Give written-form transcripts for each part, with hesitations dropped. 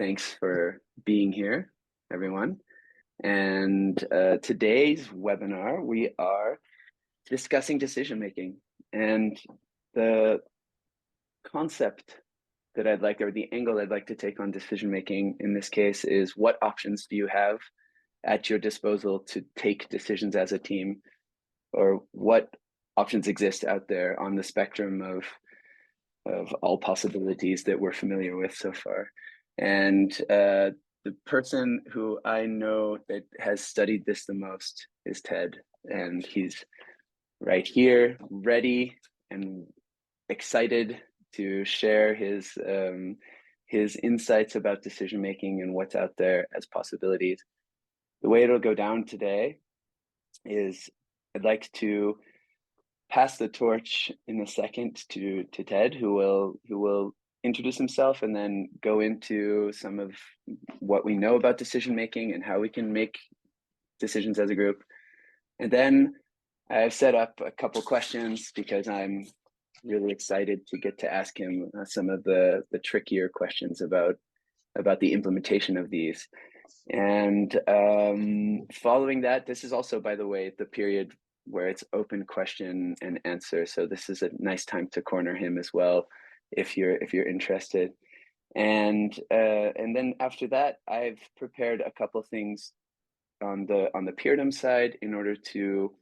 Thanks for being here, everyone. And today's webinar, we are discussing decision making. And the concept that I'd like, or the angle I'd like to take on decision making in this case is, what options do you have at your disposal to take decisions as a team? Or what options exist out there on the spectrum of all possibilities that we're familiar with so far? And the person who I know that has studied this the most is Ted, and he's right here, ready and excited to share his insights about decision making and what's out there as possibilities. The way it'll go down today is I'd like to pass the torch in a second to Ted, who will introduce himself and then go into some of what we know about decision making and how we can make decisions as a group. And then I've set up a couple questions because I'm really excited to get to ask him some of the trickier questions about the implementation of these. And following that, this is also, by the way, the period where it's open question and answer. So this is a nice time to corner him as well, if you're interested. And then after that, I've prepared a couple things on the Peerdom side in order to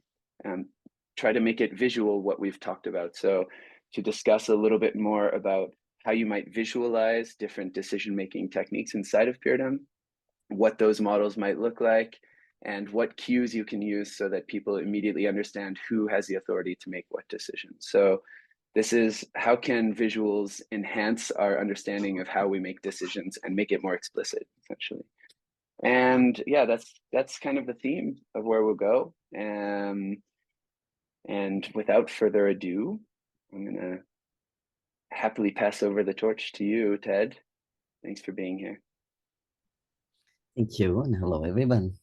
try to make it visual what we've talked about. So to discuss a little bit more about how you might visualize different decision-making techniques inside of Peerdom, what those models might look like, and what cues you can use so that people immediately understand who has the authority to make what decision. So this is, how can visuals enhance our understanding of how we make decisions and make it more explicit, essentially. And yeah, that's kind of the theme of where we'll go. And without further ado, I'm gonna happily pass over the torch to you, Ted. Thanks for being here. Thank you, and hello, everyone.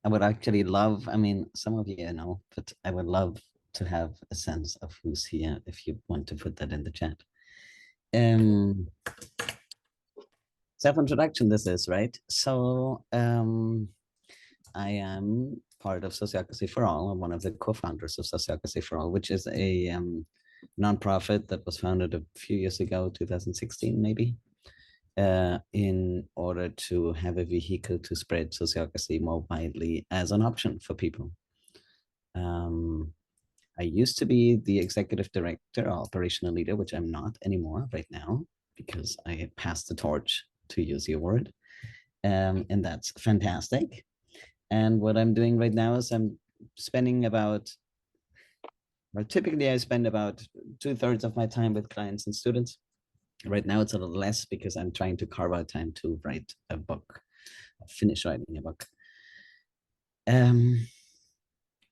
I would actually love, I mean, some of you know, but I would love to have a sense of who's here if you want to put that in the chat. Self-introduction, this is, right? So I am part of Sociocracy for All. I'm one of the co-founders of Sociocracy for All, which is a nonprofit that was founded a few years ago, 2016 maybe, in order to have a vehicle to spread sociocracy more widely as an option for people. I used to be the executive director or operational leader, which I'm not anymore right now, because I passed the torch, to use your word. And that's fantastic. And what I'm doing right now is I'm spending about, well, typically I spend about 2/3 of my time with clients and students. Right now it's a little less because I'm trying to carve out time to write a book, finish writing a book.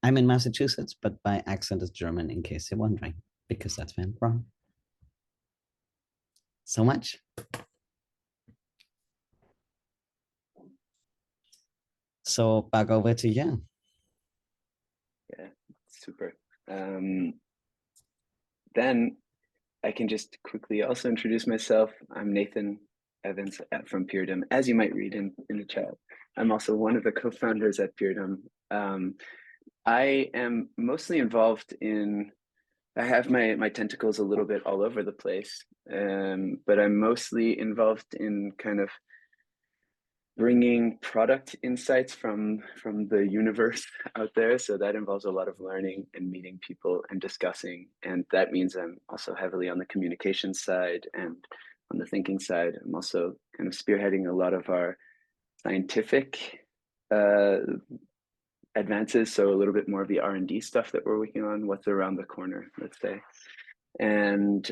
I'm in Massachusetts, but my accent is German, in case you're wondering, because that's where I'm from. So much. So back over to you. Yeah, super. Then I can just quickly also introduce myself. I'm Nathan Evans from Peerdom, as you might read in the chat. I'm also one of the co-founders at Peerdom. I am mostly involved in, I have my tentacles a little bit all over the place, but I'm mostly involved in kind of bringing product insights from the universe out there. So that involves a lot of learning and meeting people and discussing. And that means I'm also heavily on the communication side and on the thinking side. I'm also kind of spearheading a lot of our scientific advances. So a little bit more of the R&D stuff that we're working on, what's around the corner, let's say. And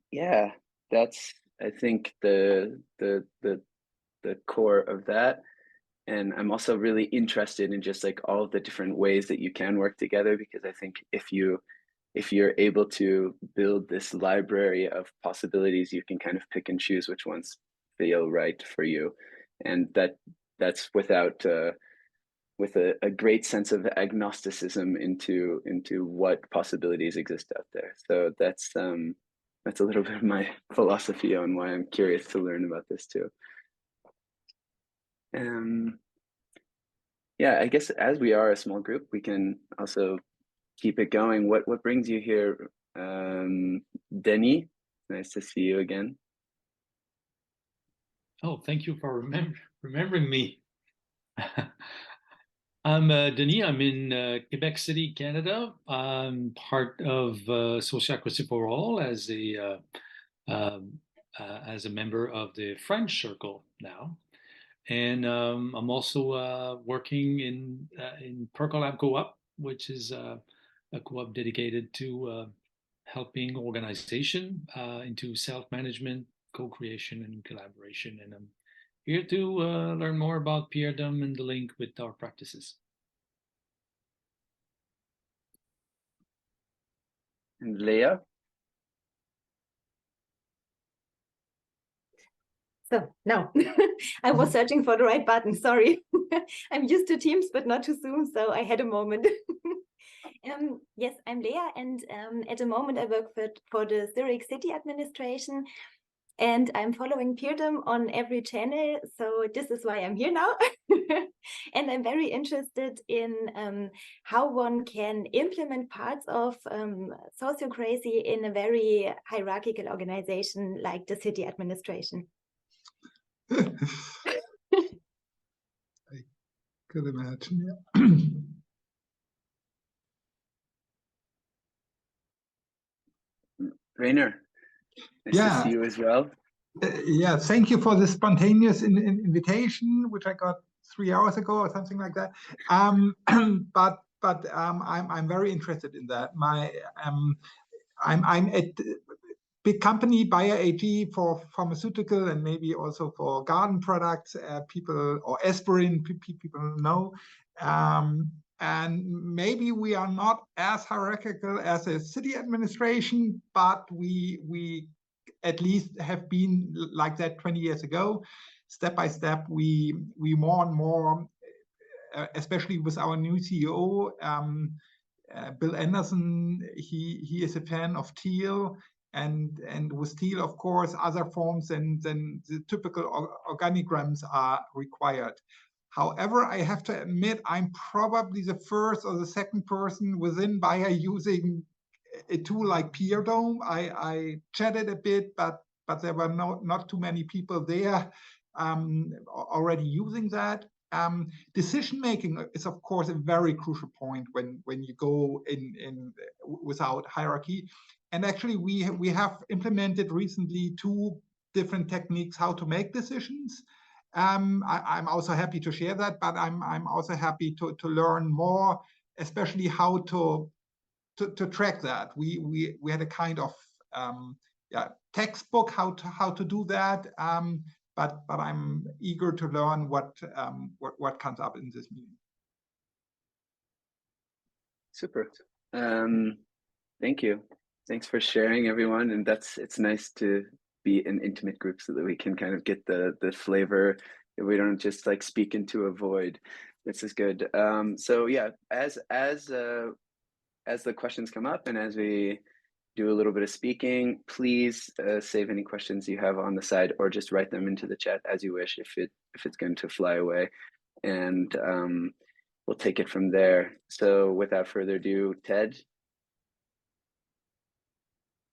yeah, that's, I think, the core of that. And I'm also really interested in just like all of the different ways that you can work together, because I think if you're able to build this library of possibilities, you can kind of pick and choose which ones feel right for you. And that's without with a great sense of agnosticism into what possibilities exist out there. So that's that's a little bit of my philosophy on why I'm curious to learn about this too. Yeah, I guess as we are a small group, we can also keep it going. What brings you here, Denny? Nice to see you again. Oh, thank you for remembering me. I'm Denis. I'm in Quebec City, Canada. I'm part of Social Equity for All as a member of the French Circle now, and I'm also working in Percolab Co-op, which is a co-op dedicated to helping organization into self-management, co-creation, and collaboration. And I'm here to learn more about Peerdom and the link with our practices. And Leah? So no, I was searching for the right button. Sorry. I'm used to Teams, but not to Zoom, so I had a moment. Yes, I'm Leah, and at the moment I work for the Zurich City Administration, and I'm following Peerdom on every channel. So this is why I'm here now. And I'm very interested in how one can implement parts of sociocracy in a very hierarchical organization like the city administration. I could imagine, yeah. Rainer, nice to see you as well. Yeah, thank you for the spontaneous invitation, which I got 3 hours ago or something like that. But I'm very interested in that. I'm at big company Bayer AG for pharmaceutical and maybe also for garden products. People or aspirin, people know. And maybe we are not as hierarchical as a city administration, but we at least have been like that 20 years ago. Step by step, we more and more, especially with our new CEO, Bill Anderson, he is a fan of teal, and with teal, of course, other forms than the typical organigrams are required. However, I have to admit, I'm probably the first or the second person within Bayer using a tool like Peerdom. I chatted a bit, but there were not too many people there already using that. Decision making is, of course, a very crucial point when you go in without hierarchy. And actually, we have implemented recently 2 different techniques how to make decisions. I'm also happy to share that, but I'm also happy to learn more, especially how to track that. We had a kind of textbook how to do that. But I'm eager to learn what comes up in this meeting. Super. Thank you. Thanks for sharing, everyone. And it's nice to be in intimate groups so that we can kind of get the flavor. We don't just like speak into a void. This is good. So yeah, as the questions come up and as we do a little bit of speaking, please save any questions you have on the side or just write them into the chat as you wish if it's going to fly away, and we'll take it from there. So without further ado, Ted,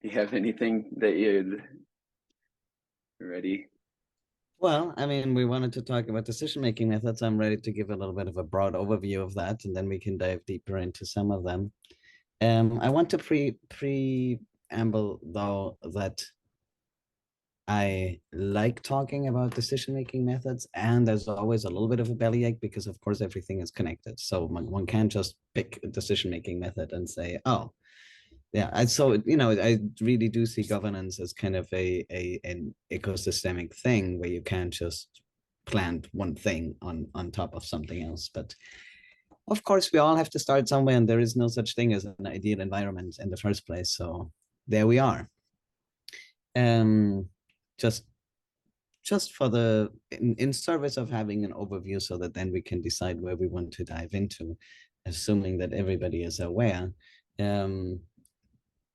do you have anything that you're ready? Well, I mean, we wanted to talk about decision-making methods. I'm ready to give a little bit of a broad overview of that, and then we can dive deeper into some of them. I want to preamble, though, that I like talking about decision-making methods, and there's always a little bit of a bellyache because, of course, everything is connected. So one can't just pick a decision-making method and say, oh, yeah. So, I really do see governance as kind of an ecosystemic thing where you can't just plant one thing on top of something else. But of course, we all have to start somewhere, and there is no such thing as an ideal environment in the first place. So there we are. Just for in service of having an overview so that then we can decide where we want to dive into, assuming that everybody is aware.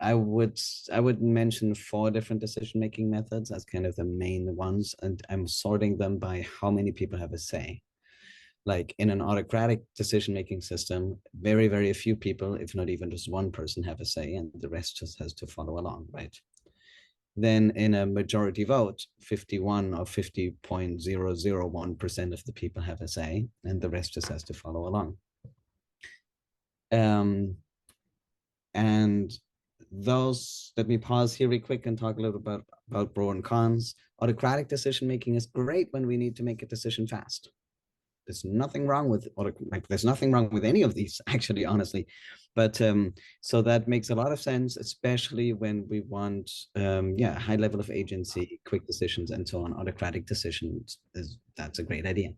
I would mention 4 different decision-making methods as kind of the main ones, and I'm sorting them by how many people have a say. Like in an autocratic decision-making system, very, very few people, if not even just one person, have a say, and the rest just has to follow along, right? Then in a majority vote, 51 or 50.001% of the people have a say, and the rest just has to follow along. And those, let me pause here real quick and talk a little bit about pro and cons. Autocratic decision making is great when we need to make a decision fast. There's nothing wrong with there's nothing wrong with any of these, actually, honestly. But so that makes a lot of sense, especially when we want high level of agency, quick decisions, and so on. Autocratic decisions that's a great idea.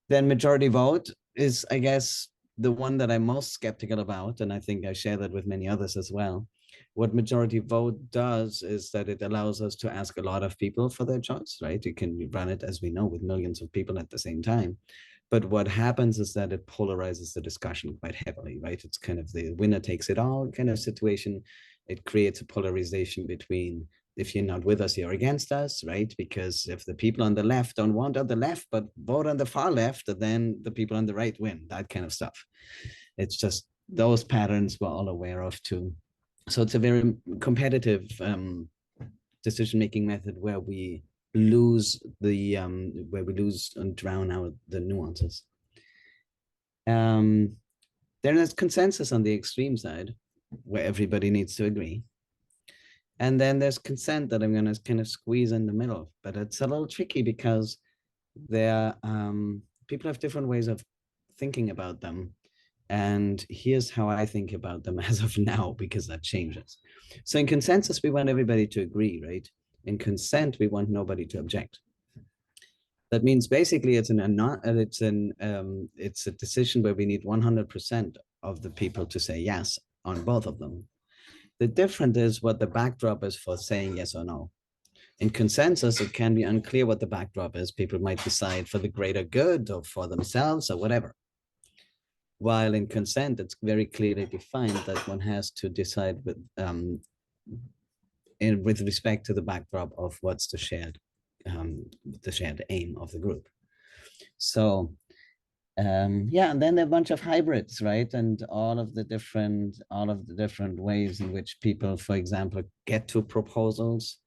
Then majority vote is, I guess, the one that I'm most skeptical about, and I think I share that with many others as well. What majority vote does is that it allows us to ask a lot of people for their choice, right? You can run it, as we know, with millions of people at the same time. But what happens is that it polarizes the discussion quite heavily, right? It's kind of the winner takes it all kind of situation. It creates a polarization between, if you're not with us, you're against us, right? Because if the people on the left don't want on the left, but vote on the far left, then the people on the right win, that kind of stuff. It's just those patterns we're all aware of too. So it's a very competitive decision-making method where we lose and drown out the nuances. Then there's consensus on the extreme side, where everybody needs to agree. And then there's consent that I'm going to kind of squeeze in the middle, but it's a little tricky because people have different ways of thinking about them. And here's how I think about them as of now, because that changes. So in consensus, we want everybody to agree, right? In consent, we want nobody to object. That means basically it's a decision where we need 100% of the people to say yes on both of them. The difference is what the backdrop is for saying yes or no. In consensus, it can be unclear what the backdrop is. People might decide for the greater good or for themselves or whatever. While in consent, it's very clearly defined that one has to decide with respect to the backdrop of what's the shared aim of the group. So and then there are a bunch of hybrids, right? And all of the different ways in which people, for example, get to proposals.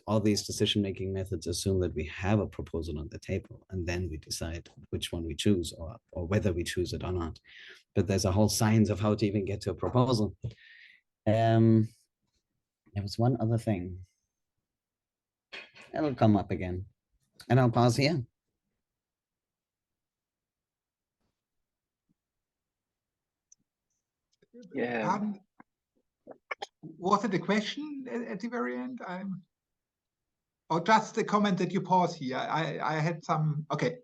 All these decision-making methods assume that we have a proposal on the table, and then we decide which one we choose or whether we choose it or not. But there's a whole science of how to even get to a proposal. There was one other thing. It'll come up again. And I'll pause here. Yeah. Was it a question at the very end? Or just a comment that you pause here? I had some. Okay.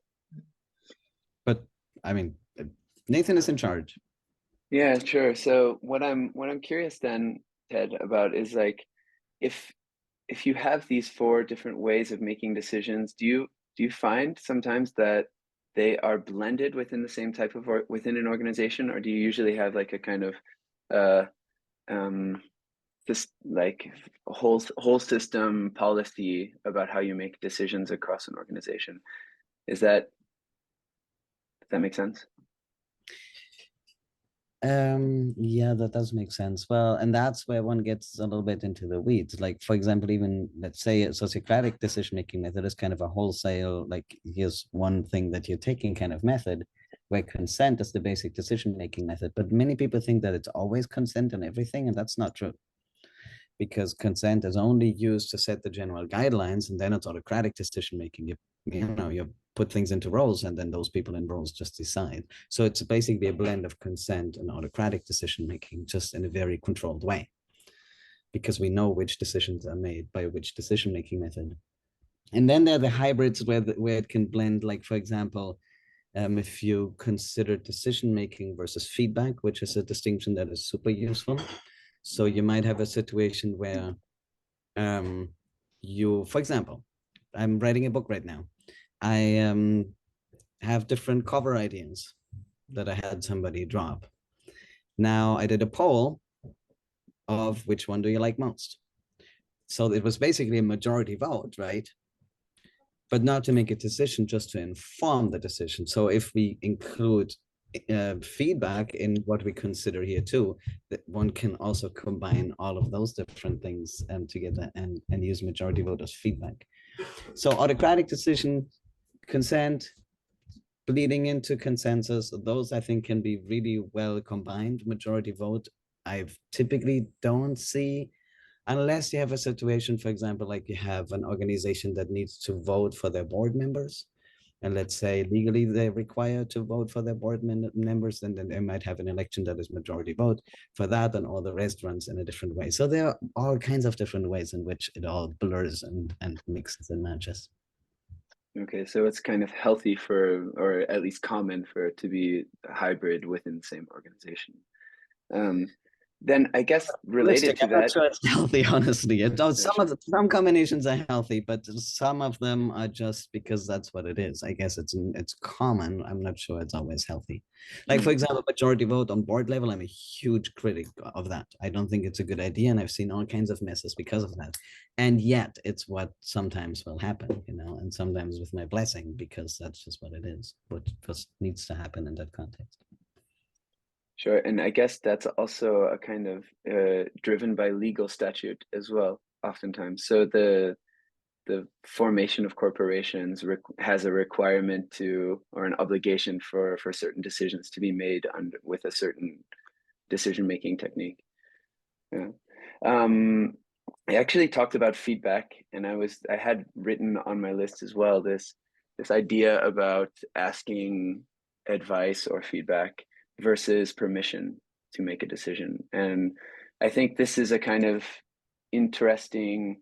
But I mean, Nathan is in charge. Yeah, sure. So what I'm curious then, Ted, about is like, if you have these 4 different ways of making decisions, do you find sometimes that they are blended within the same type of within an organization, or do you usually have like a kind of this like whole system policy about how you make decisions across an organization? Does that make sense? Yeah, that does make sense. Well, and that's where one gets a little bit into the weeds. Like, for example, even let's say a sociocratic decision-making method is kind of a wholesale, like, here's one thing that you're taking kind of method, where consent is the basic decision-making method. But many people think that it's always consent and everything, and that's not true. Because consent is only used to set the general guidelines, and then it's autocratic decision-making. You put things into roles, and then those people in roles just decide. So it's basically a blend of consent and autocratic decision-making, just in a very controlled way, because we know which decisions are made by which decision-making method. And then there are the hybrids where it can blend, like, for example, if you consider decision-making versus feedback, which is a distinction that is super useful. So you might have a situation where for example, I'm writing a book right now. I have different cover ideas that I had somebody drop. Now I did a poll of which one do you like most. So it was basically a majority vote, right? But not to make a decision, just to inform the decision. So if we include feedback in what we consider here too, that one can also combine all of those different things together and use majority vote as feedback. So autocratic decision, consent, bleeding into consensus, those I think can be really well combined. Majority vote, I typically don't see, unless you have a situation, for example, like you have an organization that needs to vote for their board members. And let's say legally they're required to vote for their board members, and then they might have an election that is majority vote for that, and all the rest runs in a different way. So there are all kinds of different ways in which it all blurs and mixes and matches. Okay, so it's kind of healthy for, or at least common for it to be hybrid within the same organization. Then I guess related to I'm not that, sure it's healthy, honestly. Some combinations are healthy, but some of them are just because that's what it is. I guess it's common. I'm not sure it's always healthy. Like for example, majority vote on board level, I'm a huge critic of that. I don't think it's a good idea, and I've seen all kinds of messes because of that. And yet it's what sometimes will happen, you know, and sometimes with my blessing, because that's just what it is, what just needs to happen in that context. Sure, and I guess that's also a kind of driven by legal statute as well, oftentimes. So the formation of corporations has a requirement to, or an obligation for certain decisions to be made with a certain decision-making technique. Yeah. I actually talked about feedback, and I had written on my list as well this idea about asking advice or feedback versus permission to make a decision. And I think this is a kind of interesting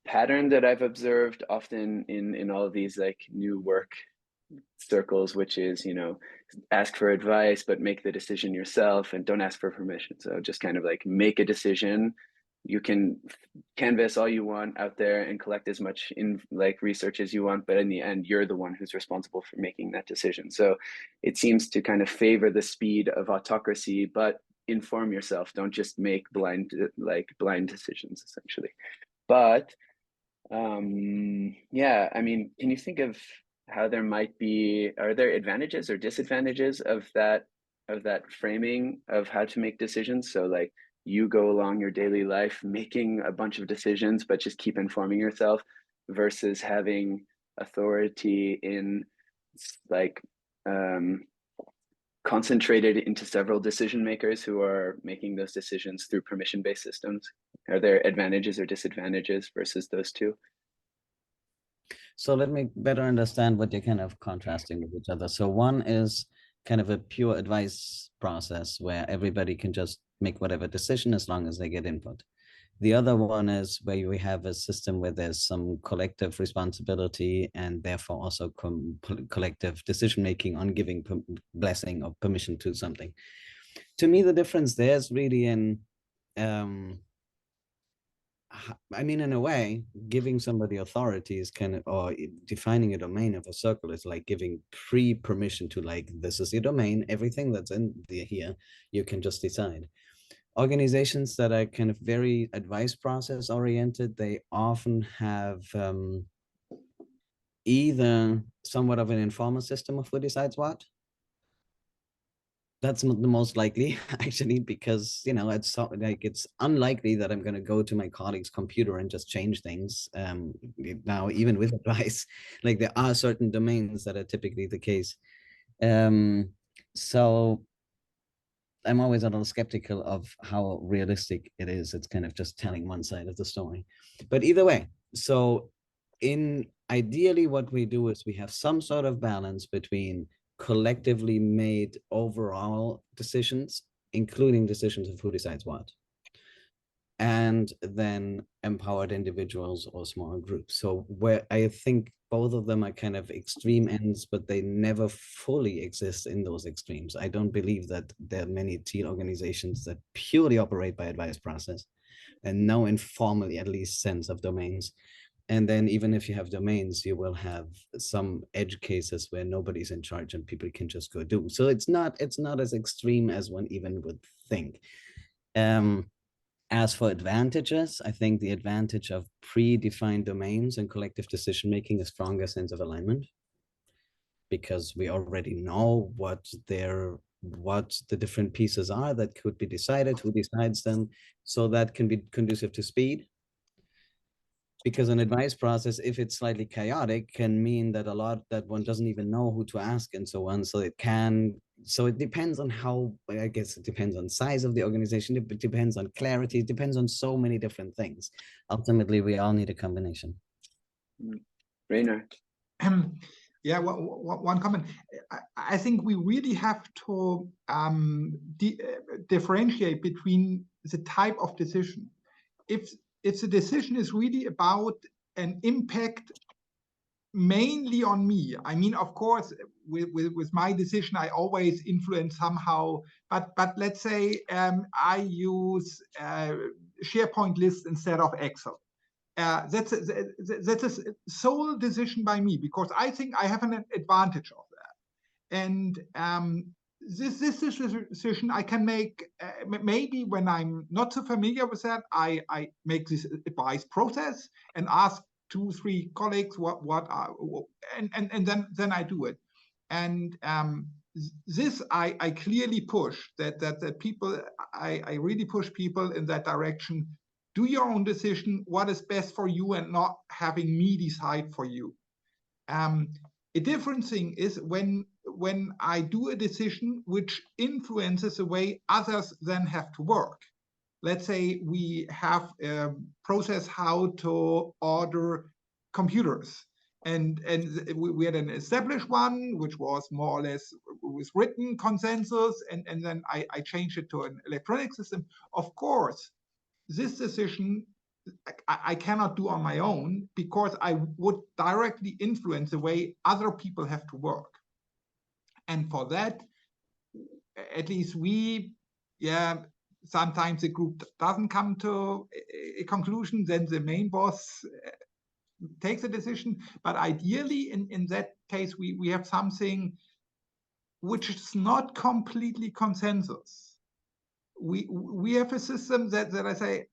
pattern that I've observed often in all of these like new work circles, which is, you know, ask for advice, but make the decision yourself and don't ask for permission. So just kind of like make a decision. You can canvas all you want out there and collect as much research as you want, but in the end, you're the one who's responsible for making that decision. So it seems to kind of favor the speed of autocracy, but inform yourself. Don't just make blind decisions, essentially. But yeah, I mean, can you think of how there might be, are there advantages or disadvantages of that framing of how to make decisions? So like you go along your daily life making a bunch of decisions, but just keep informing yourself, versus having authority in like concentrated into several decision makers who are making those decisions through permission-based systems. Are there advantages or disadvantages versus those two? So let me better understand what you're kind of contrasting with each other. So one is kind of a pure advice process where everybody can just make whatever decision as long as they get input. The other one is where we have a system where there's some collective responsibility and therefore also collective decision-making on giving blessing or permission to something. To me, the difference there is really in, I mean, in a way, giving somebody authority is kind of, or defining a domain of a circle is like giving pre-permission to like, this is your domain, everything that's in here, you can just decide. Organizations that are kind of very advice process oriented, they often have either somewhat of an informal system of who decides what. That's the most likely, actually, because, you know, it's unlikely that I'm going to go to my colleague's computer and just change things. Now, even with advice, like there are certain domains that are typically the case. So I'm always a little skeptical of how realistic it is. It's kind of just telling one side of the story. But either way, so ideally what we do is we have some sort of balance between collectively made overall decisions, including decisions of who decides what, and then empowered individuals or small groups. So where I think both of them are kind of extreme ends, but they never fully exist in those extremes. I don't believe that there are many teal organizations that purely operate by advice process and no informally, at least, sense of domains. And then even if you have domains, you will have some edge cases where nobody's in charge and people can just go do. So it's not as extreme as one even would think. As for advantages, I think the advantage of predefined domains and collective decision-making is stronger sense of alignment, because we already know what the different pieces are that could be decided, who decides them, so that can be conducive to speed. Because an advice process, if it's slightly chaotic, can mean that that one doesn't even know who to ask and so on. So it depends on how, I guess it depends on size of the organization, it depends on clarity, it depends on so many different things. Ultimately, we all need a combination. Rainer. Yeah, one comment. I think we really have to differentiate between the type of decision. If the decision is really about an impact mainly on me, I mean, of course, with my decision, I always influence somehow, but let's say I use SharePoint lists instead of Excel. That's a sole decision by me, because I think I have an advantage of that. And this decision I can make maybe when I'm not so familiar with that. I make this advice process and ask 2-3 colleagues and then I do it. And this I clearly push that people, I really push people in that direction. Do your own decision, what is best for you, and not having me decide for you. A different thing is when I do a decision which influences the way others then have to work. Let's say we have a process how to order computers. And we had an established one, which was more or less with written consensus, and then I changed it to an electronic system. Of course, this decision I cannot do on my own, because I would directly influence the way other people have to work. And for that, at least sometimes the group doesn't come to a conclusion, then the main boss takes a decision. But ideally, in that case, we have something which is not completely consensus. We have a system that I say,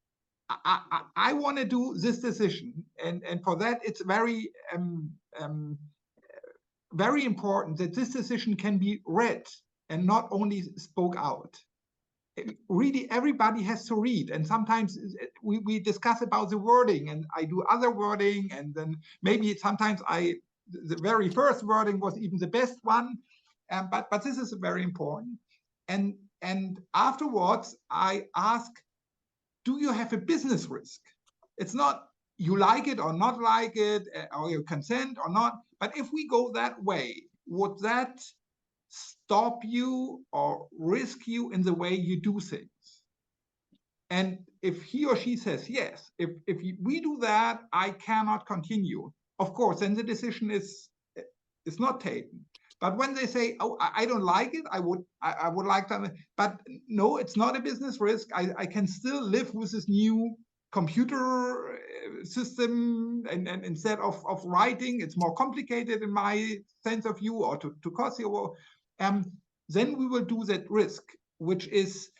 I want to do this decision, and for that it's very very important that this decision can be read and not only spoke out. Really, everybody has to read, and sometimes we discuss about the wording, and I do other wording, and then maybe sometimes the very first wording was even the best one, but this is very important. And afterwards I ask, do you have a business risk? It's not you like it or not like it, or you consent or not. But if we go that way, would that stop you or risk you in the way you do things? And if he or she says yes, if we do that, I cannot continue. Of course, then the decision is not taken. But when they say, "Oh, I don't like it," I would like to, but no, it's not a business risk. I can still live with this new computer system, and instead of writing, it's more complicated in my sense of view, or to cost you. Then we will do that risk, which is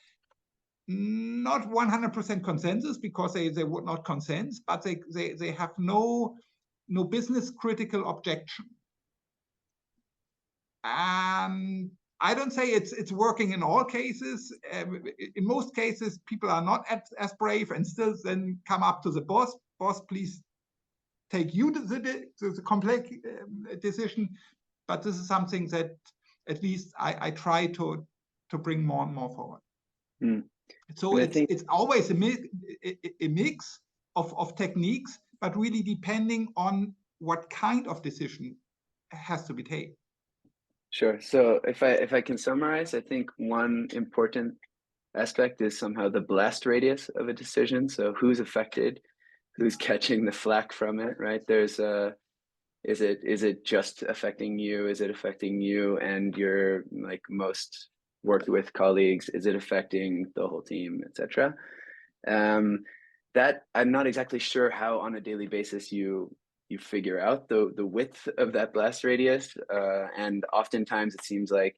not 100% consensus, because they would not consent, but they have no business critical objection. And I don't say it's working in all cases. In most cases, people are not as brave and still then come up to the boss. Boss, please take you to the complex decision. But this is something that at least I try to bring more and more forward. So it's always a mix of techniques, but really depending on what kind of decision has to be taken. Sure. So if I can summarize, I think one important aspect is somehow the blast radius of a decision. So who's affected, who's catching the flack from it, right? There's is it just affecting you? Is it affecting you and your like most worked with colleagues? Is it affecting the whole team, etc.? That I'm not exactly sure how on a daily basis you figure out the width of that blast radius, and oftentimes it seems like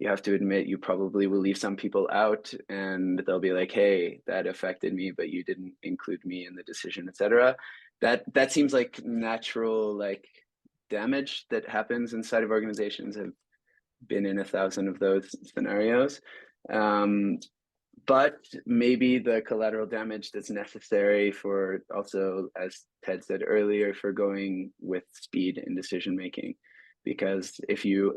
you have to admit you probably will leave some people out, and they'll be like, hey, that affected me, but you didn't include me in the decision, etc. That seems like natural like damage that happens inside of organizations. I've been in 1,000 of those scenarios. But maybe the collateral damage that's necessary for also, as Ted said earlier, for going with speed in decision making. Because if you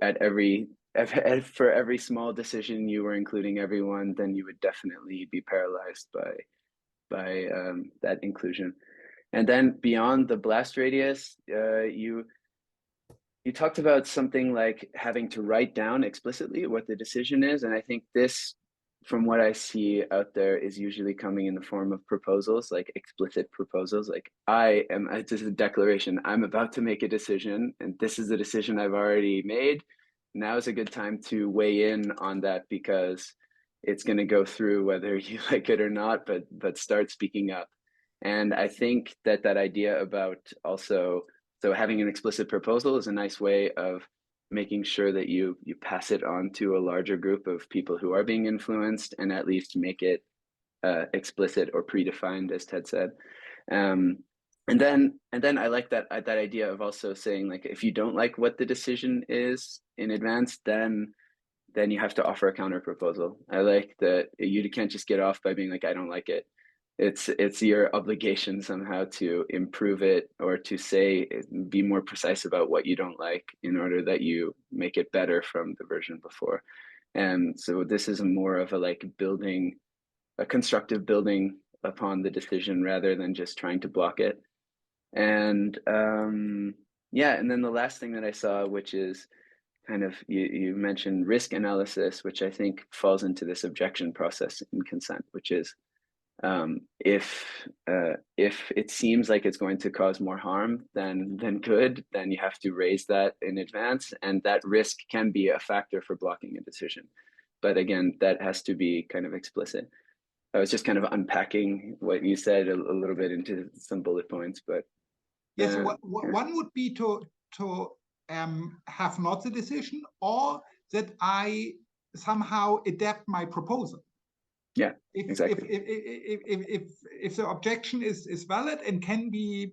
for every small decision you were including everyone, then you would definitely be paralyzed by that inclusion. And then beyond the blast radius, you talked about something like having to write down explicitly what the decision is. And I think this, from what I see out there, is usually coming in the form of proposals, like explicit proposals. Like this is a declaration, I'm about to make a decision, and this is the decision I've already made. Now is a good time to weigh in on that, because it's going to go through whether you like it or not, but start speaking up. And I think that idea about also, so having an explicit proposal is a nice way of making sure that you pass it on to a larger group of people who are being influenced, and at least make it explicit or predefined, as Ted said. And then I like that idea of also saying, like, if you don't like what the decision is in advance, then you have to offer a counter proposal. I like that you can't just get off by being like, I don't like it. It's your obligation somehow to improve it, or to say, be more precise about what you don't like, in order that you make it better from the version before. And so this is more of a like building, a constructive building upon the decision, rather than just trying to block it. And yeah, and then the last thing that I saw, which is kind of, you mentioned risk analysis, which I think falls into this objection process in consent, which is, if it seems like it's going to cause more harm than good, then you have to raise that in advance, and that risk can be a factor for blocking a decision. But again, that has to be kind of explicit. I was just kind of unpacking what you said a little bit into some bullet points, but yes, one would be to have not the decision, or that I somehow adapt my proposal. Yeah, exactly. If the objection is valid and can be,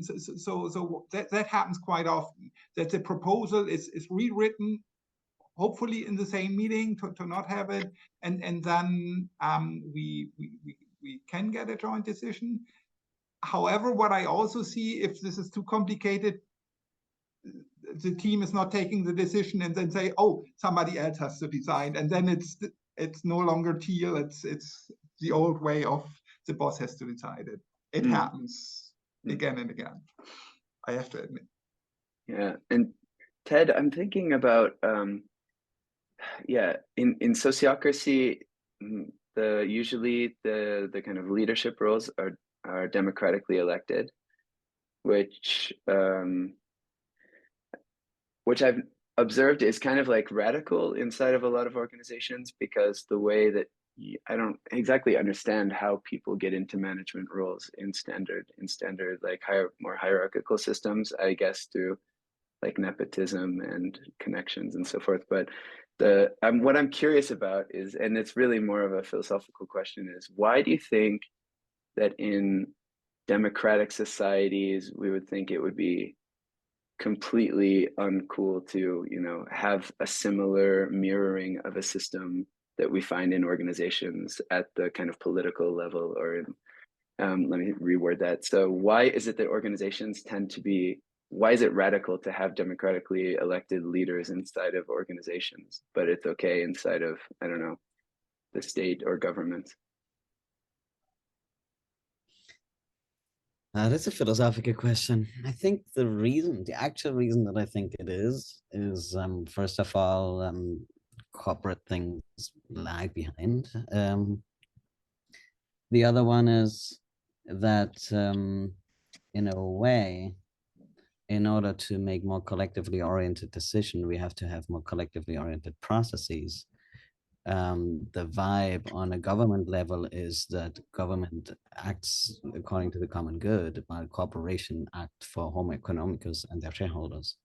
so that happens quite often, that the proposal is rewritten, hopefully in the same meeting, to not have it, and then we can get a joint decision. However, what I also see, if this is too complicated, the team is not taking the decision, and then say, oh, somebody else has to decide, and then it's no longer teal, it's the old way of the boss has to decide it. It happens again and again, I have to admit. Yeah, and Ted, I'm thinking about, yeah, in sociocracy, usually the kind of leadership roles are democratically elected, which I've observed is kind of like radical inside of a lot of organizations, because the way that I don't exactly understand how people get into management roles in standard like more hierarchical systems, I guess, through like nepotism and connections and so forth. But what I'm curious about is, and it's really more of a philosophical question, is why do you think that in democratic societies we would think it would be completely uncool to, have a similar mirroring of a system that we find in organizations at the kind of political level, or in, let me reword that. So why is it that organizations why is it radical to have democratically elected leaders inside of organizations, but it's okay inside of, I don't know, the state or government? That's a philosophical question. I think the actual reason that I think it is first of all, corporate things lag behind. The other one is that, in a way, in order to make more collectively oriented decision, we have to have more collectively oriented processes. the vibe on a government level is that government acts according to the common good, while corporation act for homo economicus and their shareholders.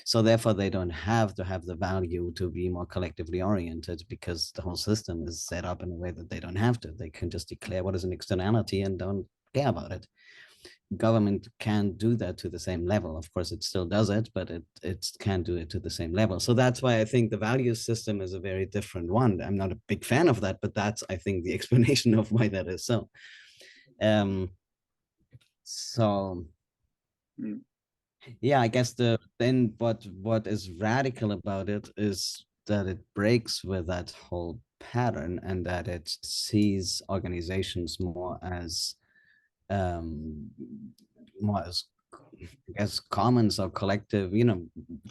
So therefore, they don't have to have the value to be more collectively oriented, because the whole system is set up in a way that they don't have to. They can just declare what is an externality and don't care about it. Government can do that to the same level. Of course, it still does it, but it can do it to the same level. So that's why I think the value system is a very different one. I'm not a big fan of that, but that's, I think, the explanation of why that is so. Yeah, I guess then what is radical about it is that it breaks with that whole pattern, and that it sees organizations more as I guess commons or collective,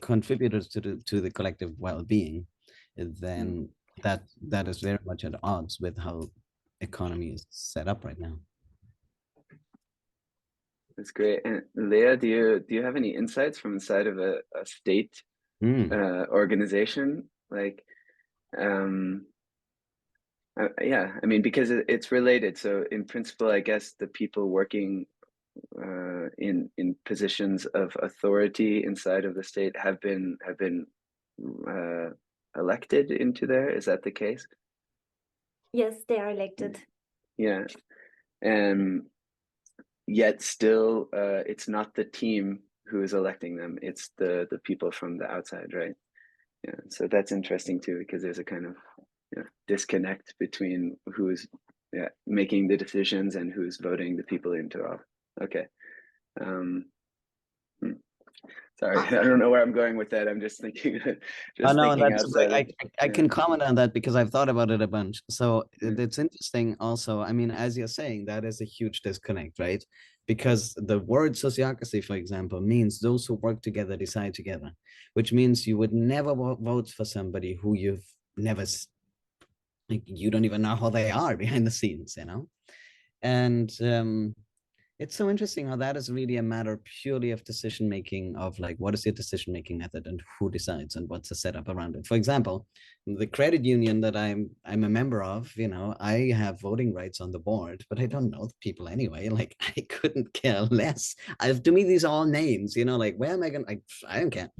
contributors to the collective well-being. Then that is very much at odds with how economy is set up right now. That's great. And Leah, do you have any insights from inside of a state organization? Like, yeah, I mean, because it's related. So in principle, I guess the people working in positions of authority inside of the state have been elected into there. Is that the case? Yes, they are elected. Yeah, and yet still, it's not the team who is electing them. It's the people from the outside, right? Yeah, so that's interesting too, because there's a kind of disconnect between who's making the decisions and who's voting the people into office. Okay. Sorry, I don't know where I'm going with that. I'm just thinking, outside. I can comment on that because I've thought about it a bunch. So it's interesting also. I mean, as you're saying, that is a huge disconnect, right? Because the word sociocracy, for example, means those who work together decide together, which means you would never vote for somebody who you've never, like, you don't even know how they are behind the scenes, And it's so interesting how that is really a matter purely of decision making, of like, what is your decision making method and who decides and what's the setup around it. For example, the credit union that I'm a member of, I have voting rights on the board, but I don't know the people anyway. Like, I couldn't care less. To me, these are all names, like, where am I going to, I don't care.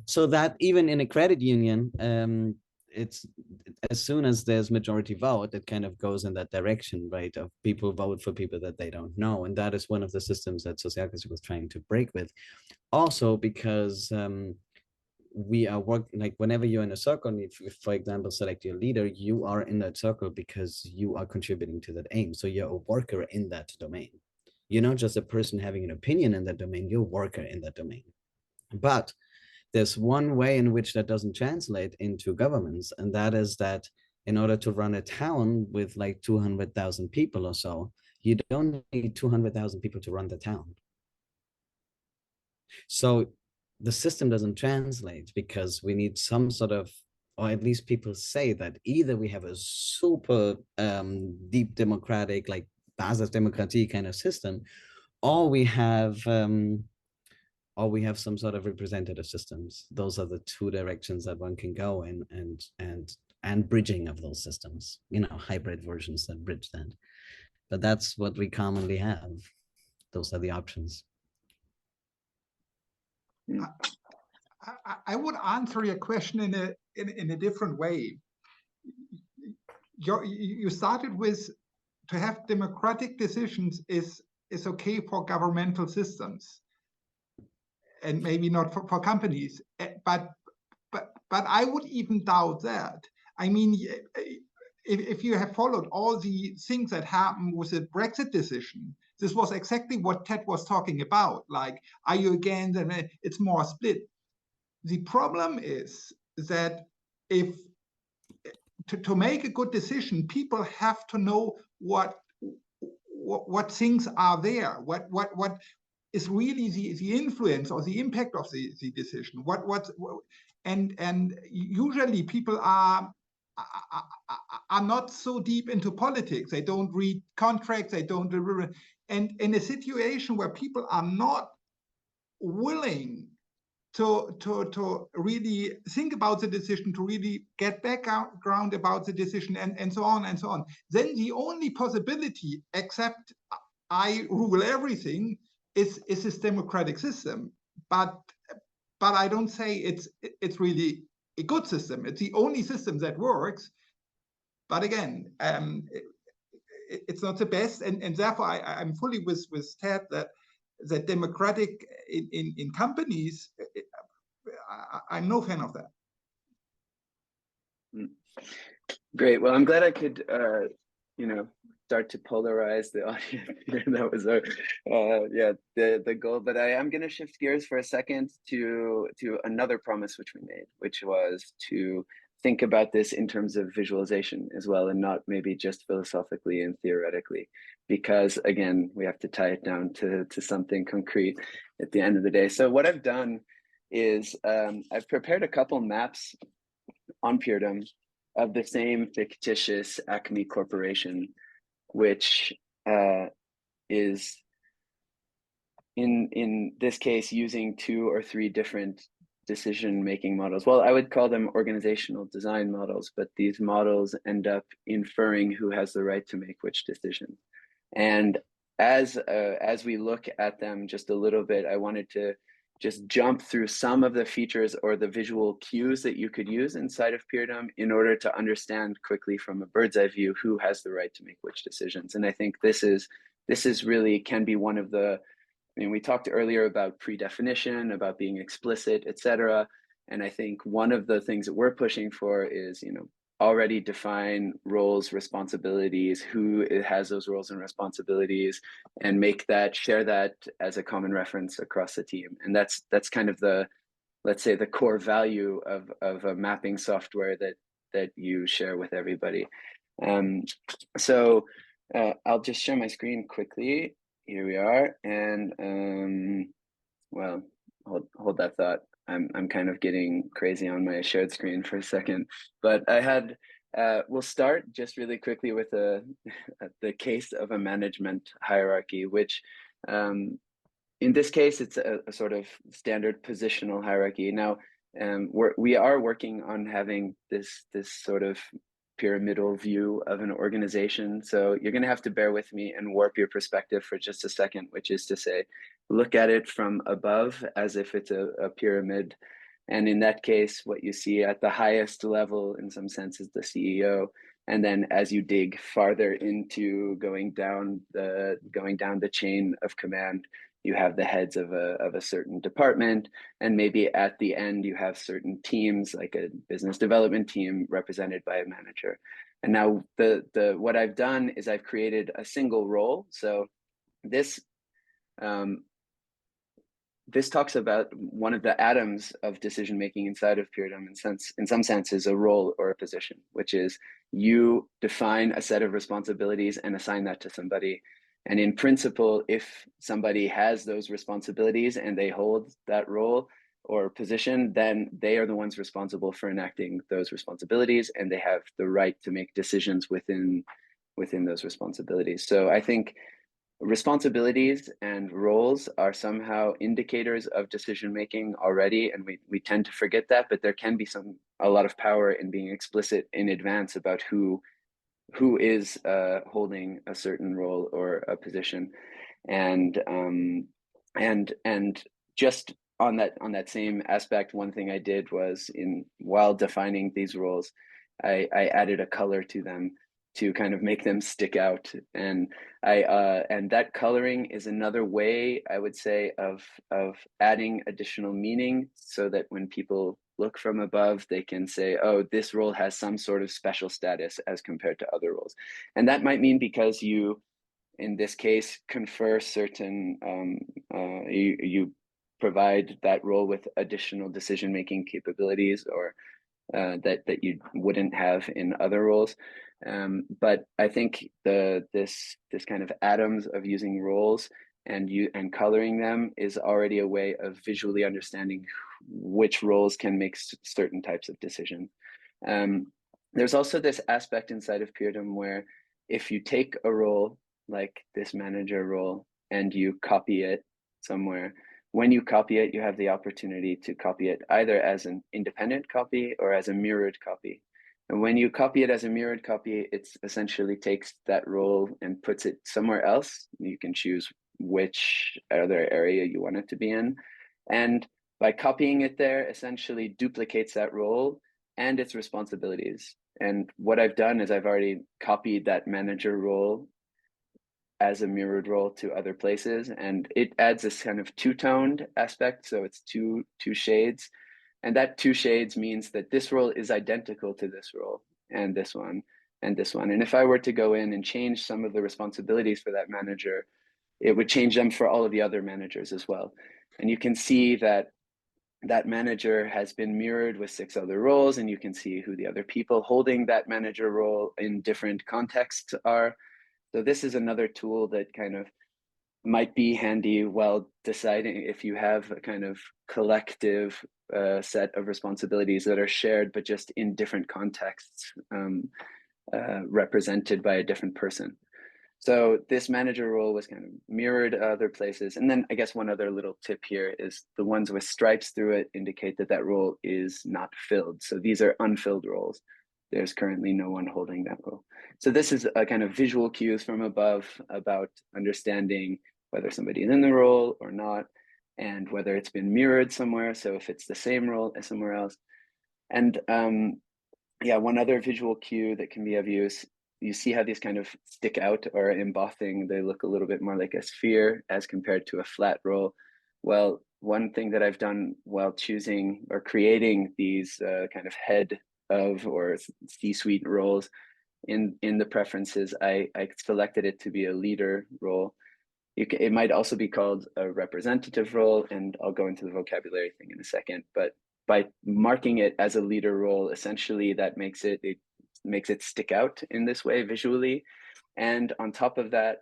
So that even in a credit union, it's as soon as there's majority vote, it kind of goes in that direction, right? Of people vote for people that they don't know. And that is one of the systems that sociocracy was trying to break with. Also because we are working, like, whenever you're in a circle, if you, for example, select your leader, you are in that circle because you are contributing to that aim. So you're a worker in that domain. You're not just a person having an opinion in that domain, you're a worker in that domain. But there's one way in which that doesn't translate into governments, and that is that in order to run a town with like 200,000 people or so, you don't need 200,000 people to run the town. So the system doesn't translate because we need some sort of, or at least people say that either we have a super deep democratic, like Basisdemokratie kind of system, or we have some sort of representative systems. Those are the two directions that one can go in, and bridging of those systems, hybrid versions that bridge that. But that's what we commonly have. Those are the options. I would answer your question in a different way. You started with, to have democratic decisions is okay for governmental systems, and maybe not for companies. But I would even doubt that. I mean, if you have followed all the things that happened with the Brexit decision, this was exactly what Ted was talking about. Like, are you again? Then it's more split. The problem is that if to make a good decision, people have to know what things are there, what is really the influence or the impact of the decision. And usually people are not so deep into politics. They don't read contracts. They don't. And in a situation where people are not willing to really think about the decision, to really get background about the decision, and so on and so on. Then the only possibility, except I rule everything, is this democratic system. But I don't say it's really a good system. It's the only system that works. But again, it's not the best, and therefore I'm fully with Ted that democratic in companies, I'm no fan of that. Great. Well, I'm glad I could, start to polarize the audience here. That was the goal. But I am going to shift gears for a second to another promise which we made, which was to think about this in terms of visualization as well, and not maybe just philosophically and theoretically, because again, we have to tie it down to something concrete at the end of the day. So what I've done is I've prepared a couple maps on Peerdom of the same fictitious Acme Corporation, which is in this case using 2 or 3 different decision-making models. Well, I would call them organizational design models, but these models end up inferring who has the right to make which decision. And as we look at them just a little bit, I wanted to just jump through some of the features or the visual cues that you could use inside of Peerdom in order to understand quickly from a bird's eye view who has the right to make which decisions. And I think this is really can be one of the, I mean, we talked earlier about predefinition, about being explicit, etc. And I think one of the things that we're pushing for is, already define roles, responsibilities, who has those roles and responsibilities, and share that as a common reference across the team. And that's kind of the, let's say, the core value of a mapping software that you share with everybody. So I'll just share my screen quickly. Here we are, and well, hold that thought. I'm kind of getting crazy on my shared screen for a second, but I had we'll start just really quickly with the case of a management hierarchy, which in this case it's a sort of standard positional hierarchy. Now we are working on having this sort of pyramidal view of an organization. So you're going to have to bear with me and warp your perspective for just a second, which is to say, look at it from above as if it's a pyramid. And in that case, what you see at the highest level, in some sense, is the CEO. And then as you dig farther into going down the chain of command, you have the heads of a certain department, and maybe at the end you have certain teams, like a business development team represented by a manager. And now what I've done is I've created a single role. So this talks about one of the atoms of decision making inside of Peerdom. In some sense, is a role or a position, which is you define a set of responsibilities and assign that to somebody. And in principle, if somebody has those responsibilities and they hold that role or position, then they are the ones responsible for enacting those responsibilities, and they have the right to make decisions within those responsibilities. So I think responsibilities and roles are somehow indicators of decision making already, and we tend to forget that, but there can be a lot of power in being explicit in advance about who is holding a certain role or a position. And just on that same aspect, one thing I did was while defining these roles, I added a color to them to kind of make them stick out. And that coloring is another way, I would say, of adding additional meaning, so that when people look from above, they can say, oh, this role has some sort of special status as compared to other roles. And that might mean because you, in this case, confer certain, you provide that role with additional decision-making capabilities, or that you wouldn't have in other roles. But I think this kind of atoms of using roles and coloring them is already a way of visually understanding which roles can make certain types of decisions. There's also this aspect inside of Peerdom where if you take a role like this manager role and you copy it somewhere, when you copy it, you have the opportunity to copy it either as an independent copy or as a mirrored copy. And when you copy it as a mirrored copy, it essentially takes that role and puts it somewhere else. You can choose which other area you want it to be in. And by copying it there, essentially duplicates that role and its responsibilities. And what I've done is I've already copied that manager role as a mirrored role to other places, and it adds this kind of two-toned aspect. So it's two shades, and that two shades means that this role is identical to this role and this one and this one. And if I were to go in and change some of the responsibilities for that manager, it would change them for all of the other managers as well. And you can see that that manager has been mirrored with 6 other roles, and you can see who the other people holding that manager role in different contexts are. So this is another tool that kind of might be handy while deciding if you have a kind of collective set of responsibilities that are shared, but just in different contexts, represented by a different person. So this manager role was kind of mirrored other places. And then I guess one other little tip here is the ones with stripes through it indicate that that role is not filled. So these are unfilled roles. There's currently no one holding that role. So this is a kind of visual cues from above about understanding whether somebody is in the role or not, and whether it's been mirrored somewhere. So if it's the same role as somewhere else. And yeah, one other visual cue that can be of use, you see how these kind of stick out or embossing, they look a little bit more like a sphere as compared to a flat role. Well, one thing that I've done while choosing or creating these kind of head of or C-suite roles in the preferences, I selected it to be a leader role. It might also be called a representative role, and I'll go into the vocabulary thing in a second, but by marking it as a leader role, essentially that makes it stick out in this way visually. And on top of that,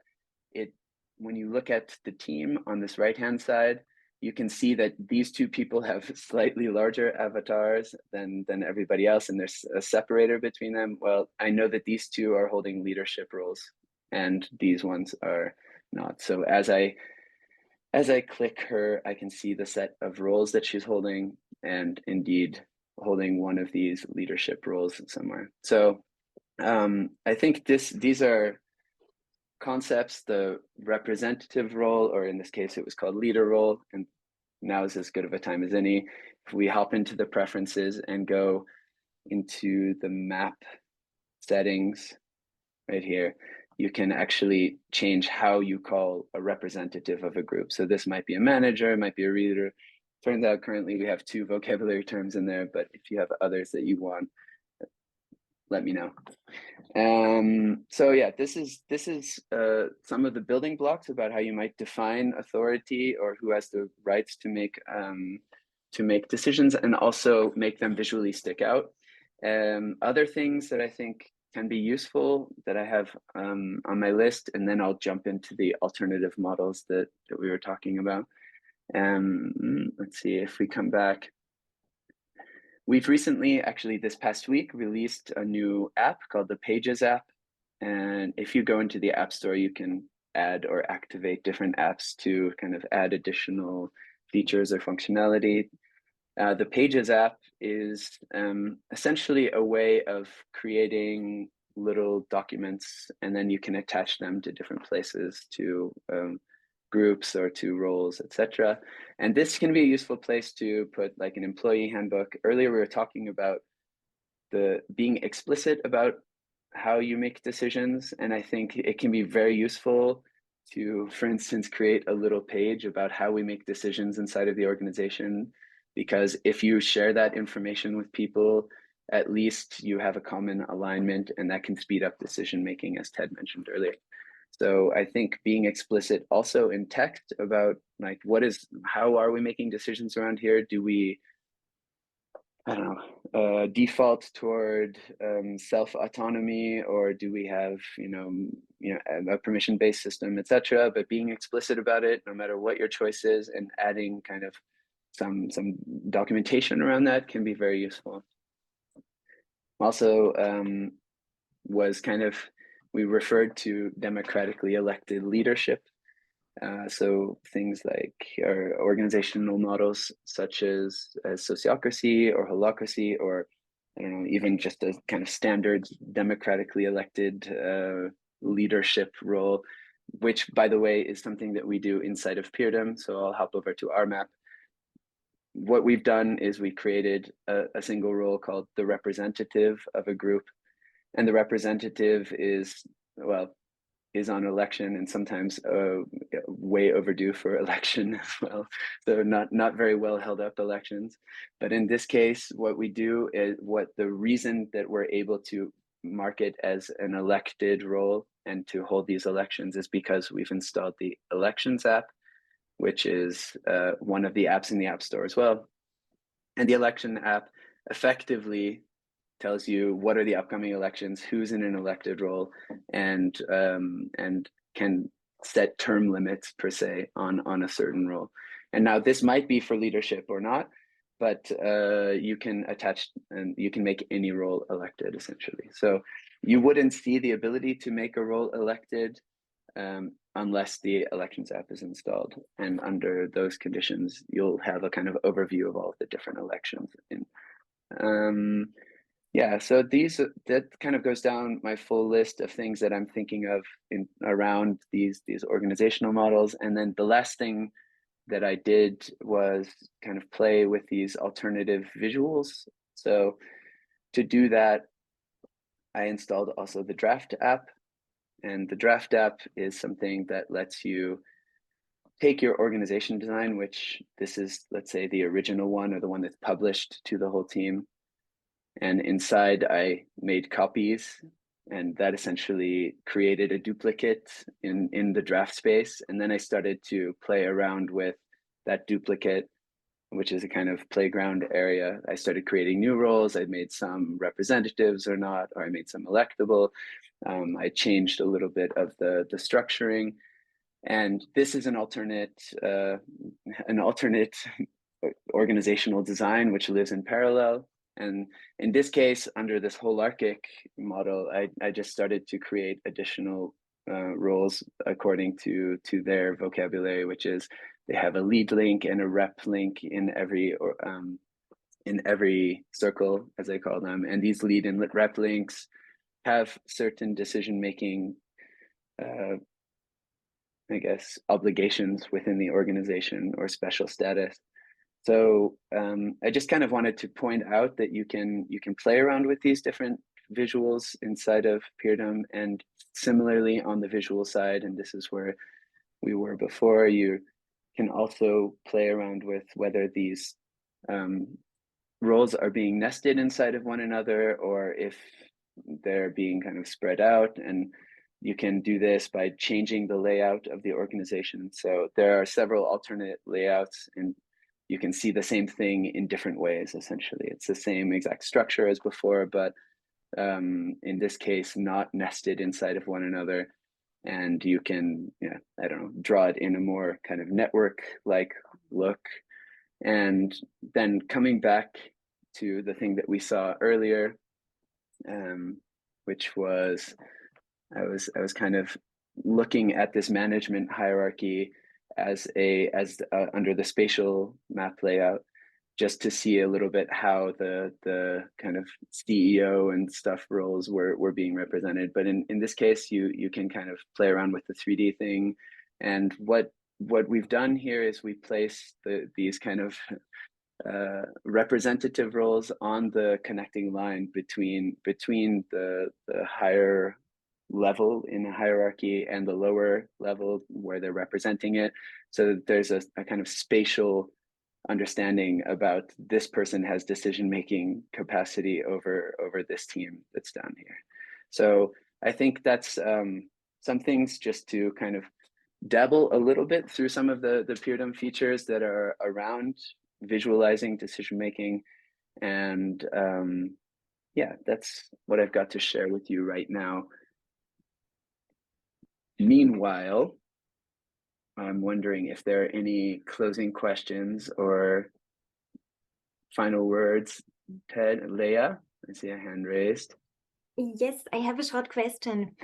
when you look at the team on this right-hand side, you can see that these two people have slightly larger avatars than everybody else, and there's a separator between them. Well, I know that these two are holding leadership roles and these ones are not. So as I click her, I can see the set of roles that she's holding, and indeed holding one of these leadership roles somewhere. So I think these are concepts, the representative role, or in this case, it was called leader role, and now is as good of a time as any. If we hop into the preferences and go into the map settings right here, you can actually change how you call a representative of a group. So this might be a manager, it might be a reader. Turns out currently we have 2 vocabulary terms in there, but if you have others that you want, let me know. So yeah, this is some of the building blocks about how you might define authority or who has the rights to make decisions and also make them visually stick out. Other things that I think can be useful that I have on my list, and then I'll jump into the alternative models that we were talking about. Let's see if we come back. We've recently, actually this past week, released a new app called the Pages app. And if you go into the App Store, you can add or activate different apps to kind of add additional features or functionality. The Pages app is essentially a way of creating little documents, and then you can attach them to different places, to groups or to roles, etc. And this can be a useful place to put like an employee handbook. Earlier, we were talking about being explicit about how you make decisions. And I think it can be very useful to, for instance, create a little page about how we make decisions inside of the organization. Because if you share that information with people, at least you have a common alignment, and that can speed up decision making, as Ted mentioned earlier. So I think being explicit also in text about like how are we making decisions around here? Do we, I don't know, default toward self-autonomy, or do we have a permission-based system, etc.? But being explicit about it, no matter what your choice is, and adding kind of some documentation around that can be very useful. Also, we referred to democratically elected leadership, So things like our organizational models, such as sociocracy or holacracy, or I don't know, even just a kind of standard democratically elected leadership role, which, by the way, is something that we do inside of Peerdom. So I'll hop over to our map. What we've done is we created a single role called the representative of a group. And the representative is, well, is on election, and sometimes way overdue for election as well. So not very well held up elections. But in this case, what we do is, the reason that we're able to mark it as an elected role and to hold these elections is because we've installed the elections app, which is one of the apps in the App Store as well. And the election app effectively tells you what are the upcoming elections, who's in an elected role, and can set term limits per se on a certain role. And now this might be for leadership or not, but you can attach and you can make any role elected essentially. So you wouldn't see the ability to make a role elected unless the elections app is installed. And under those conditions, you'll have a kind of overview of all of the different elections. Yeah, so that kind of goes down my full list of things that I'm thinking of around these organizational models. And then the last thing that I did was kind of play with these alternative visuals. So to do that, I installed also the Draft app. And the Draft app is something that lets you take your organization design, which this is, let's say, the original one or the one that's published to the whole team. And inside I made copies, and that essentially created a duplicate in the draft space. And then I started to play around with that duplicate, which is a kind of playground area. I started creating new roles. I made some representatives or not, or I made some electable. I changed a little bit of the structuring. And this is an alternate organizational design, which lives in parallel. And in this case, under this holarchic model, I just started to create additional roles according to their vocabulary, which is they have a lead link and a rep link in every circle, as I call them. And these lead and rep links have certain decision-making, I guess, obligations within the organization or special status. So I just kind of wanted to point out that you can play around with these different visuals inside of Peerdom, and similarly on the visual side, and this is where we were before, you can also play around with whether these roles are being nested inside of one another or if they're being kind of spread out. And you can do this by changing the layout of the organization. So there are several alternate layouts, and you can see the same thing in different ways, essentially. It's the same exact structure as before, but in this case, not nested inside of one another. And you can, I don't know, draw it in a more kind of network-like look. And then coming back to the thing that we saw earlier, which was, I was kind of looking at this management hierarchy as under the spatial map layout, just to see a little bit how the kind of CEO and stuff roles were being represented. But in this case, you can kind of play around with the 3D thing. And what we've done here is we place these kind of representative roles on the connecting line between the higher level in a hierarchy and the lower level where they're representing it. So there's a kind of spatial understanding about this person has decision-making capacity over this team that's down here. So I think that's some things just to kind of dabble a little bit through some of the Peerdom features that are around visualizing decision-making. And yeah, that's what I've got to share with you right now. Meanwhile, I'm wondering if there are any closing questions or final words. Ted, Leah, I see a hand raised. Yes, I have a short question.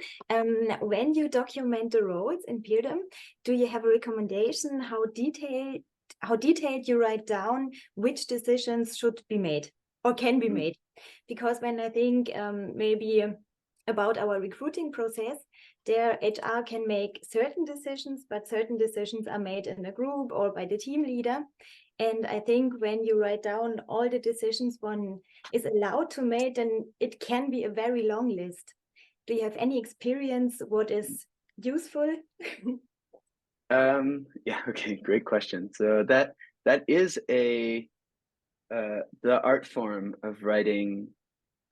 When you document the roles in Peerdom, do you have a recommendation how detailed you write down which decisions should be made or can be made? Because when I think maybe about our recruiting process, their HR can make certain decisions, but certain decisions are made in a group or by the team leader. And I think when you write down all the decisions one is allowed to make, then it can be a very long list. Do you have any experience what is useful? Yeah, okay, great question. So that is the art form of writing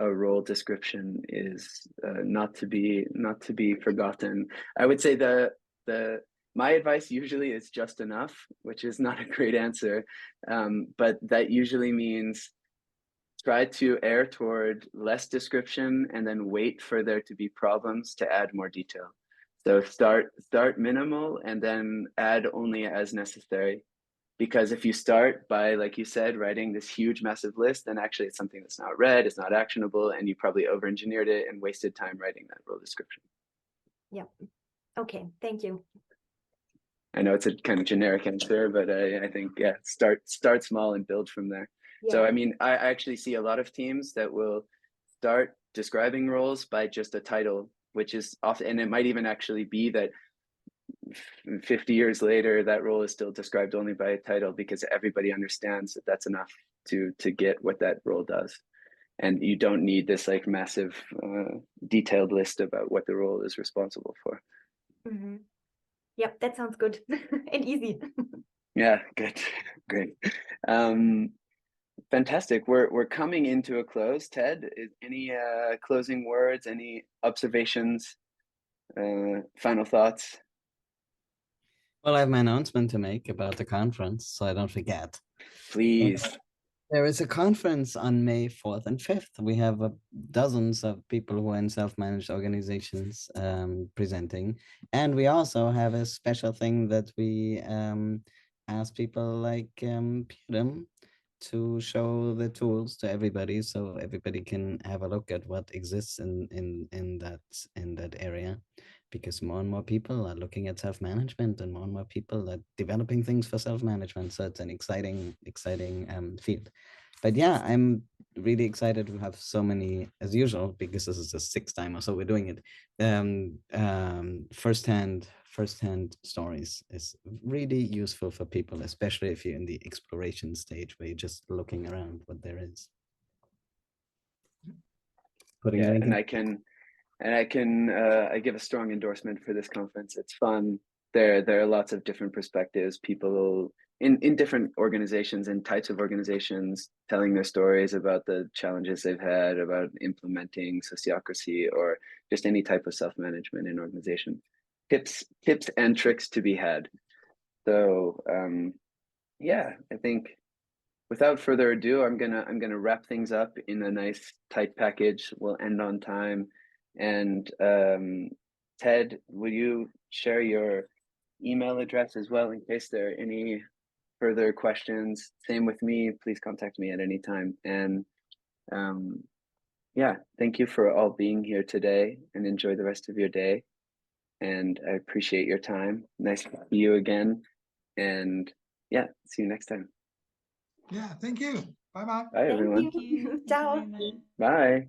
a role description is not to be forgotten. I would say my advice usually is just enough, which is not a great answer, but that usually means try to err toward less description and then wait for there to be problems to add more detail. So start minimal and then add only as necessary. Because if you start by, like you said, writing this huge, massive list, then actually it's something that's not read, it's not actionable, and you probably over-engineered it and wasted time writing that role description. Yeah. Okay, thank you. I know it's a kind of generic answer, but I think, yeah, start small and build from there. Yeah. So, I mean, I actually see a lot of teams that will start describing roles by just a title, which is often, and it might even actually be that 50 years later, that role is still described only by a title because everybody understands that that's enough to get what that role does. And you don't need this like massive detailed list about what the role is responsible for. Mm-hmm. Yep, that sounds good and easy. Yeah, good, great. Fantastic. We're coming into a close. Ted, any closing words, any observations, final thoughts? Well, I have my announcement to make about the conference, so I don't forget. Please. There is a conference on May 4th and 5th. We have dozens of people who are in self-managed organizations presenting. And we also have a special thing that we ask people like Peerdom to show the tools to everybody, so everybody can have a look at what exists in that area, because more and more people are looking at self-management and more people are developing things for self-management. So it's an exciting field. But yeah, I'm really excited to have so many, as usual, because this is the 6th time or so we're doing it. First-hand stories is really useful for people, especially if you're in the exploration stage where you're just looking around what there is. Yeah, and I give a strong endorsement for this conference. It's fun. There are lots of different perspectives, people in different organizations and types of organizations telling their stories about the challenges they've had about implementing sociocracy or just any type of self-management in organization. Tips and tricks to be had. So yeah, I think without further ado, I'm gonna wrap things up in a nice tight package. We'll end on time. And Ted, will you share your email address as well in case there are any further questions? Same with me, please contact me at any time. And yeah, thank you for all being here today and enjoy the rest of your day. And I appreciate your time. Nice to see you again. And yeah, see you next time. Yeah, thank you. Bye-bye. Bye, everyone. Thank you. Ciao. Bye.